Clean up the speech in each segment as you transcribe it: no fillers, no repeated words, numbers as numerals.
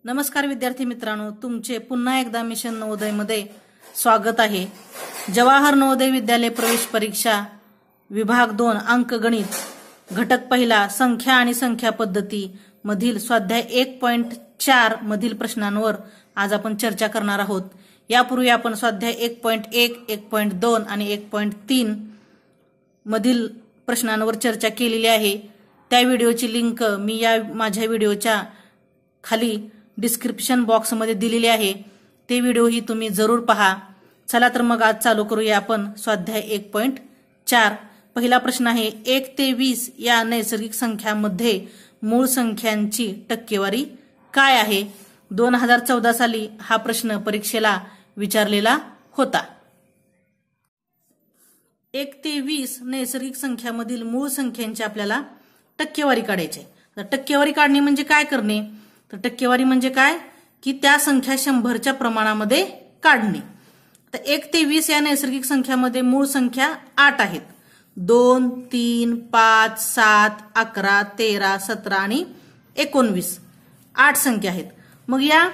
नमस्कार विद्यार्थी मित्रांनो, तुमचे पुन्हा एकदा मिशन नवोदय मध्ये स्वागत आहे। जवाहर नवोदय विद्यालय प्रवेश परीक्षा विभाग 2 अंक गणित घटक पहिला संख्या आणि संख्या पद्धती मधील स्वाध्याय 1.4 मधील प्रश्नांवर आज आपण चर्चा करणार आहोत। यापूर्वी आपण स्वाध्याय 1.1, 1.2 आणि 1.3 मधील प्रश्नांवर चर्चा केलेली आहे। त्या व्हिडिओची लिंक मी या माझ्या व्हिडिओच्या खाली डिस्क्रिप्शन बॉक्स मध्ये दिलेली आहे। ते व्हिडिओ ही तुम्ही जरूर पहा। चला तर मग आज चालू करूया आपण स्वाध्याय 1.4। पहिला प्रश्न आहे 1 ते 20 या नैसर्गिक संख्यांमध्ये मूळ संख्यांची टक्केवारी काय आहे। 2014 साली हा प्रश्न परीक्षेला विचारलेला होता। 1 ते 20 नैसर्गिक संख्यांमधील मूळ संख्यांची आपल्याला टक्केवारी काढायची आहे। तर टक्केवारी काढणे म्हणजे काय करणे, तर टक्केवारी म्हणजे काय की त्या संख्या 100च्या प्रमाणामध्ये काढणे। तर 1 ते 20 या नैसर्गिक संख्यांमध्ये मूळ संख्या 8 आहेत। 2, 3, 5, 7, 11, 13, 17 आणि 19 8 संख्या आहेत। मग या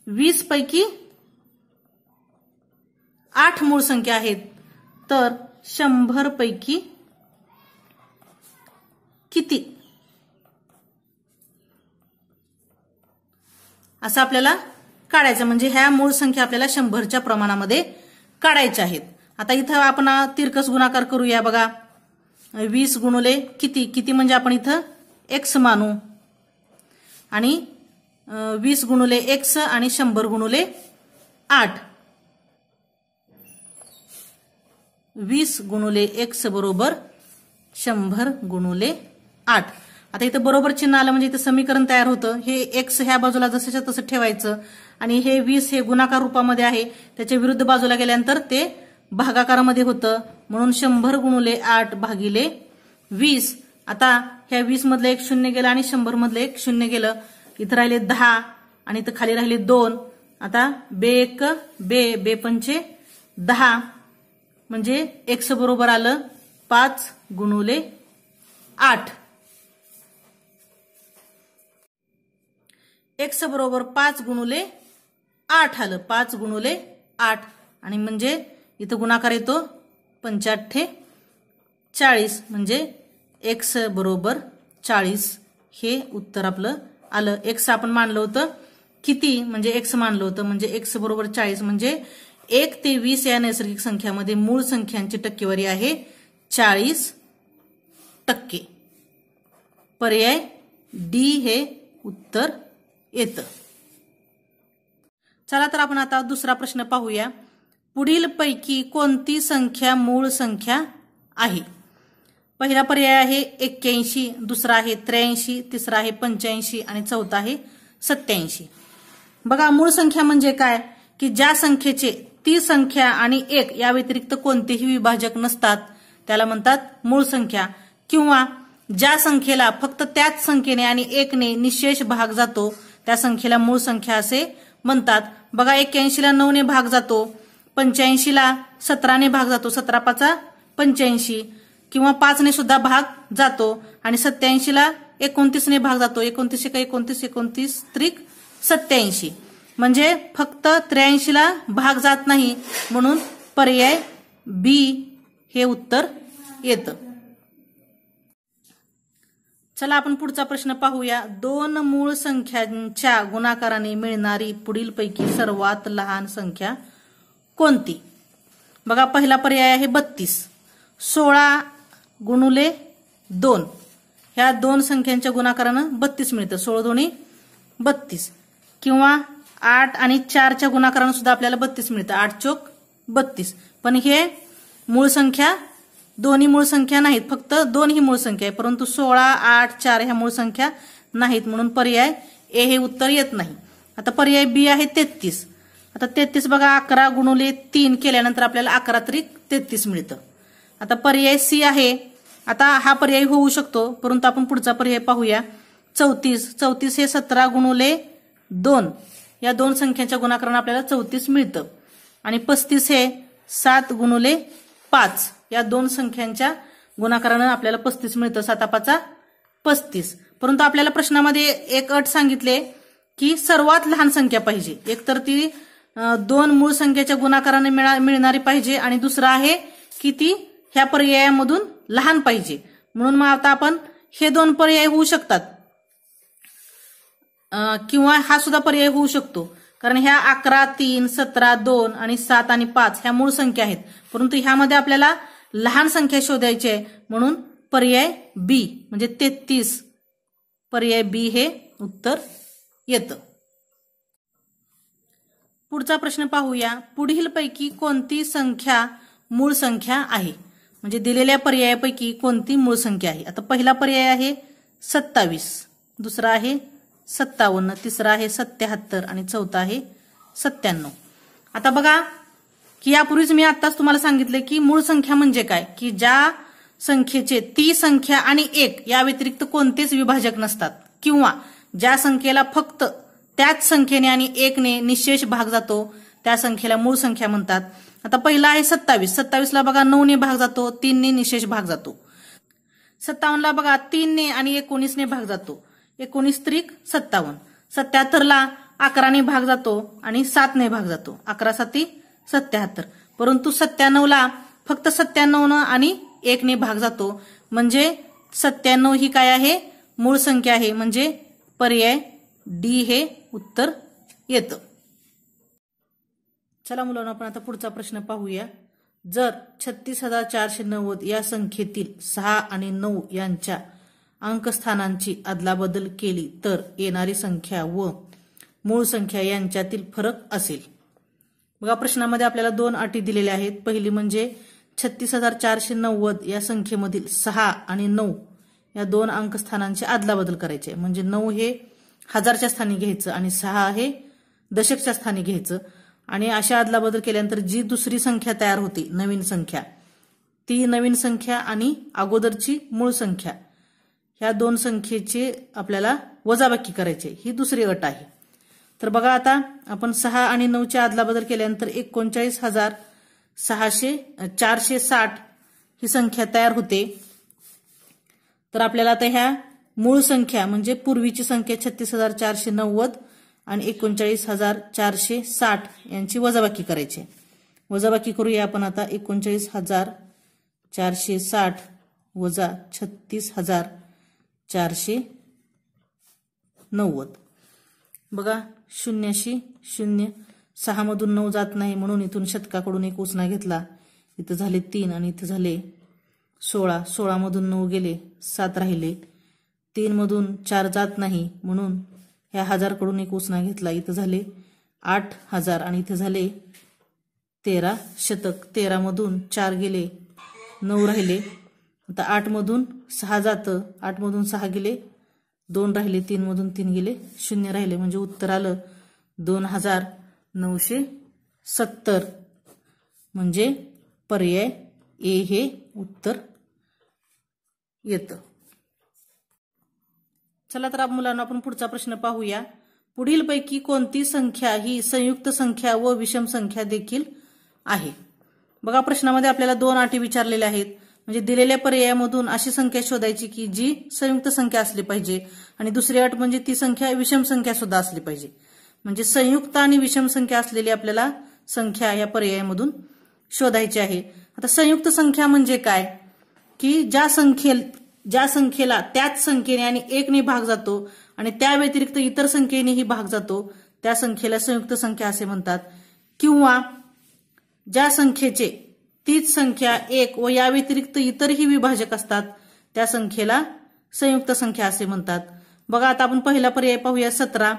20 पैकी 8 मूळ संख्या आहेत, तर 100 पैकी किती असं आपल्याला काढायचं, म्हणजे ह्या मूळ संख्या आपल्याला 100च्या प्रमाणामध्ये काढायच्या आहेत। आता इथं आपण तिरकस गुणाकार करूया बघा। 20 गुणुले किती, किती म्हणजे आपण इथं x मानू आणि 20 गुणुले x आणि 100 गुणुले 8। 20 गुणुले x बरोबर 100 गुणुले 8। आता इथं बरोबर चिन्ह आलं म्हणजे इथं समीकरण तयार होतं। हे x ह्या बाजूला जसंच्या तसं ठेवायचं आणि हे 20 हे गुणाकार रूपामध्ये आहे, त्याच्या विरुद्ध बाजूला गेल्यानंतर ते भागाकारामध्ये होतं, म्हणून 100 गुणुले 8 भागिले 20। आता ह्या 20 मधलं एक शून्य गेलं आणि 100 मधलं एक शून्य गेलं, इथं राहिले 10 आणि इथं खाली राहिले 2। आता बे 5 10 म्हणजे x बरोबर आलं 5 गुणुले 8। x बरोबर 5 गुणुले 8 आलं, 5 गुणुले 8 आणि म्हणजे इथं गुणाकार येतो 85 40 म्हणजे x बरोबर 40 हे उत्तर आपलं आलं। x आपण मानलं होतं किती, म्हणजे x मानलं होतं, म्हणजे x बरोबर 40 म्हणजे 1 ते 20 या नैसर्गिक संख्यामध्ये मूळ संख्यांची टक्केवारी आहे 40%। पर्याय डी हे उत्तर येतं। चला तर आपण आता दुसरा प्रश्न पाहूया। पुढील पैकी कोणती संख्या मूळ संख्या आहे। पहिला पर्याय आहे 81, दुसरा आहे 83, तिसरा आहे 85 आणि चौथा आहे 87। बघा, मूळ संख्या म्हणजे काय की ज्या संख्येचे ती संख्या आणि 1 या व्यतिरिक्त कोणतेही विभाजक नसतात त्याला म्हणतात मूळ संख्या, किंवा ज्या संख्येला फक्त त्याच संख्येने आणि 1 ने निशेष भाग जातो त्या संख्येला मूळ संख्या असे म्हणतात। बघा, 81 ला 9 ने भाग जातो, 85 ला 17 ने भाग जातो, 17 5 85, किंवा 5 ने सुद्धा भाग जातो, आणि 87 ला 29 ने भाग जातो, 29 का 29 29 त्रिक 87, म्हणजे फक्त 83 ला भाग जात नाही, म्हणून पर्याय बी हे उत्तर येतं। चला आपण पुढचा प्रश्न पाहूया। 2 मूळ संख्यांच्या गुणाकाराने मिळणारी पुढीलपैकी सर्वात लहान संख्या कोणती। बघा, पहिला पर्याय आहे 32। 16 गुणुले 2 ह्या 2 संख्यांच्या गुणाकारानं 32 मिळतं, 16 दोन्ही 32, किंवा 8 आणि 4च्या गुणाकारानं सुद्धा आपल्याला 32 मिळतं, 8 चौक 32। पण हे मूळ संख्या दोन्ही मूळ संख्या नाहीत, फक्त 2 ही मूळ संख्या आहे, परंतु 16, 8, 4 ह्या मूळ संख्या नाहीत, म्हणून पर्याय ए हे उत्तर येत नाही। आता पर्याय बी आहे 33। आता 33 बघा, 11 गुणुले 3 केल्यानंतर आपल्याला 11 त्रिक 33 मिळतं। आता पर्याय सी आहे। आता हा पर्याय होऊ शकतो, परंतु आपण पुढचा पर्याय पाहूया। 34 हे 17 गुणुले 2 या 2 संख्यांच्या गुणाकारानं आपल्याला 34 मिळतं, आणि 35 हे 7 गुणुले 5 या 2 संख्यांच्या गुणाकारानं आपल्याला 35 मिळतं, 7 5 35। परंतु आपल्याला प्रश्नामध्ये एक अट सांगितले की सर्वात लहान संख्या पाहिजे. एकतर ती 2 मूळ संख्येच्या गुणाकाराने मिळणारी पाहिजे आणि दुसरं आहे की ती ह्या पर्यायामधून लहान पाहिजे. म्हणून मग आता आपण हे 2 पर्याय होऊ शकतात किंवा हा सुद्धा पर्याय होऊ शकतो. कारण ह्या 11, 3, 17, 2 आणि 7 आणि 5 ह्या मूळ संख्या आहेत. परंतु ह्यामध्ये आपल्याला लहान संख्या शोधायची आहे म्हणून पर्याय बी म्हणजे 33 पर्याय बी हे उत्तर येतं. पुढचा प्रश्न पाहूया. पुढीलपैकी कोणती संख्या मूळ संख्या आहे? म्हणजे दिलेल्या पर्यायापैकी कोणती मूळ संख्या आहे? आता पहिला पर्याय आहे 27, दुसरा आहे 57, तिसरा आहे 77 आणि चौथा आहे 97. आता बघा की यापूर्वीच मी आत्ताच तुम्हाला सांगितले की मूळ संख्या म्हणजे काय, की ज्या संख्येचे ती संख्या आणि 1 या व्यतिरिक्त कोणतेच विभाजक नसतात किंवा ज्या संख्येला फक्त त्याच संख्येने आणि 1 ने निशेष भाग जातो त्या संख्येला मूळ संख्या म्हणतात. आता पहिला आहे 27. 27 ला बघा 9 ने भाग जातो, 3 ने निशेष भाग जातो. 57 ला बघा 3 ने आणि 19 ने भाग जातो, 19 त्रिक 57. 77 ला 11 ने भाग जातो आणि 7 ने भाग जातो, 11 7 77. परंतु 97 ला फक्त 97 आणि 1 ने भाग जातो म्हणजे 97 ही काय आहे? मूळ संख्या आहे. म्हणजे पर्याय डी हे उत्तर येतं. चला मुलांना आपण आता पुढचा प्रश्न पाहूया. जर 36,490 या संख्येतील 6 आणि 9 यांच्या अंकस्थानांची अदलाबदल केली तर येणारी संख्या व मूळ संख्या यांच्यातील फरक असेल. बघा प्रश्नामध्ये आपल्याला 2 अटी दिलेल्या आहेत. पहिली म्हणजे 36,490 या संख्येमधील 6 आणि 9 या 2 अंकस्थानांची अदलाबदल करायची आहे. म्हणजे 9 हे हजारच्या स्थानी घ्यायचं आणि 6 हे दशकच्या स्थानी घ्यायचं. आणि अशा अदलाबदल केल्यानंतर जी दुसरी संख्या तयार होती नवीन संख्या, ती नवीन संख्या आणि अगोदरची मूळ संख्या ह्या 2 संख्येचे आपल्याला वजाबाकी करायचे, ही दुसरी अट आहे. तर बघा आता आपण 6 आणि 9ची अदलाबदल केल्यानंतर 460 ही संख्या तयार होते. तर आपल्याला आता ह्या मूळ संख्या म्हणजे पूर्वीची संख्या 36,490 आणि 39,460 यांची वजाबाकी करायची. वजाबाकी करूया आपण आता. 39,460 वजा 36,490. बघा 0शी 0, 6 मधून 9 जात नाही म्हणून इथून शतकाकडून 1 उसना घेतला. इथं झाले 3 आणि इथं झाले 16. 16 मधून 9 गेले, 7 राहिले. 3 मधून 4 जात नाही म्हणून ह्या 1000 कडून 1 उसना घेतला. इथं झाले 8,000 आणि इथं झाले 13 शतक. 13 मधून 4 गेले, 9 राहिले. आता 8 मधून 6 जातं, 8 मधून 6 गेले, 2 राहिले. 3 मधून 3 गेले, 0 राहिले. म्हणजे उत्तर आलं 2,970. म्हणजे पर्याय ए हे उत्तर येतं. चला तर मुलांना आपण पुढचा प्रश्न पाहूया. पुढीलपैकी कोणती संख्या ही संयुक्त संख्या व विषम संख्या देखील आहे? बघा प्रश्नामध्ये आपल्याला 2 अटी विचारलेल्या आहेत. म्हणजे दिलेल्या पर्यायामधून अशी संख्या शोधायची की जी संयुक्त संख्या असली पाहिजे आणि दुसरी अट म्हणजे ती संख्या विषम संख्या सुद्धा असली पाहिजे. म्हणजे संयुक्त आणि विषम संख्या असलेली आपल्याला संख्या या पर्यायामधून शोधायची आहे. आता संयुक्त संख्या म्हणजे काय, की ज्या संख्येला त्याच संख्येने आणि 1 ने भाग जातो आणि त्या व्यतिरिक्त इतर संख्येनेही भाग जातो त्या संख्येला संयुक्त संख्या असे म्हणतात. किंवा ज्या संख्येचे तीच संख्या 1 व या व्यतिरिक्त इतरही विभाजक असतात त्या संख्येला संयुक्त संख्या असे म्हणतात. बघा आता आपण पहिला पर्याय पाहूया. 17.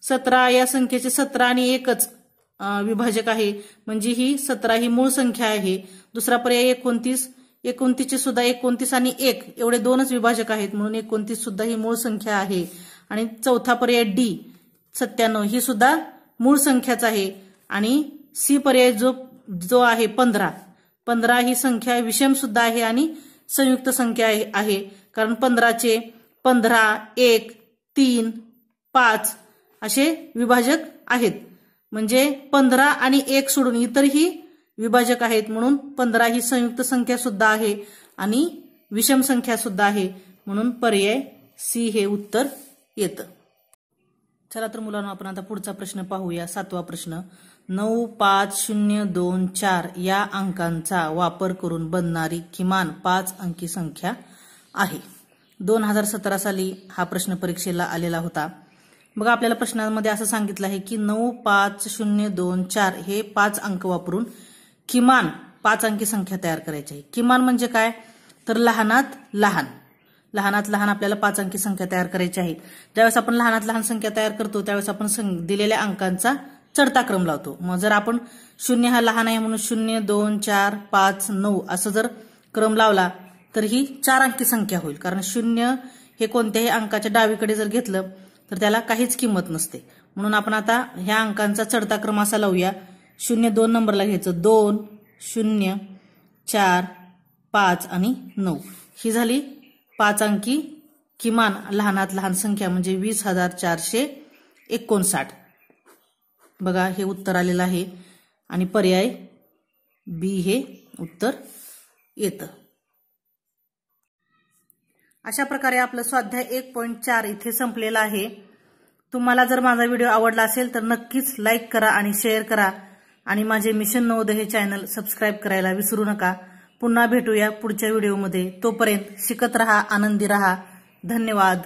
17 या संख्येचे 17 आणि 1च विभाजक आहे म्हणजे ही 17 ही मूळ संख्या आहे. दुसरा पर्याय 29. 29 चे सुद्धा 29 आणि 1 एवढे 2च विभाजक आहेत म्हणून 29 सुद्धा ही मूळ संख्या आहे. आणि चौथा पर्याय डी 97 ही सुद्धा मूळ संख्याच आहे. आणि सी पर्याय जो आहे 15 ही संख्या विषम सुद्धा आहे आणि संयुक्त संख्या आहे. कारण 15चे 15, 1, 3, 5 असे विभाजक आहेत. म्हणजे 15 आणि 1 सोडून इतरही विभाजक आहेत म्हणून 15 ही संयुक्त संख्या सुद्धा आहे आणि विषम संख्या सुद्धा आहे म्हणून पर्याय सी हे उत्तर येतं. चला तर मुलांना आपण आता पुढचा प्रश्न पाहूया. 7वा प्रश्न. 95024 या अंकांचा वापर करून बनणारी किमान 5 अंकी संख्या आहे. 2017 साली हा प्रश्न परीक्षेला आलेला होता. बघा आपल्याला प्रश्नामध्ये असं सांगितलं आहे की 95024 हे 5 अंक वापरून किमान 5 अंकी संख्या तयार करायची आहे. किमान म्हणजे काय, तर लहानात लहान आपल्याला 5 अंकी संख्या तयार करायची आहे. ज्यावेळेस आपण लहानात लहान संख्या तयार करतो त्यावेळेस आपण दिलेल्या अंकांचा चढता क्रम लावतो. मग जर आपण 0 हा लहान आहे म्हणून 0, 2, 4, 5, 9 असं जर क्रम लावला तर ही 4 अंकी संख्या होईल. कारण 0 हे कोणत्याही अंकाच्या डावीकडे जर घेतलं तर त्याला काहीच किंमत नसते. म्हणून आपण आता ह्या अंकांचा चढता क्रम असा लावूया. 0 2 नंबरला घ्यायचं, 2, 0, 4, 5 आणि 9. ही झाली 5 अंकी किमान लहानात लहान संख्या म्हणजे 20,459. बघा हे उत्तर आलेलं आहे आणि पर्याय बी हे उत्तर येतं. अशा प्रकारे आपलं स्वाध्याय 1.4 इथे संपलेला आहे. तुम्हाला जर माझा व्हिडिओ आवडला असेल तर नक्कीच लाईक करा आणि शेअर करा आणि माझे मिशन नवोदय हे चॅनल सबस्क्राईब करायला विसरू नका. पुन्हा भेटूया पुढच्या व्हिडिओमध्ये. तोपर्यंत शिकत रहा, आनंदी रहा. धन्यवाद.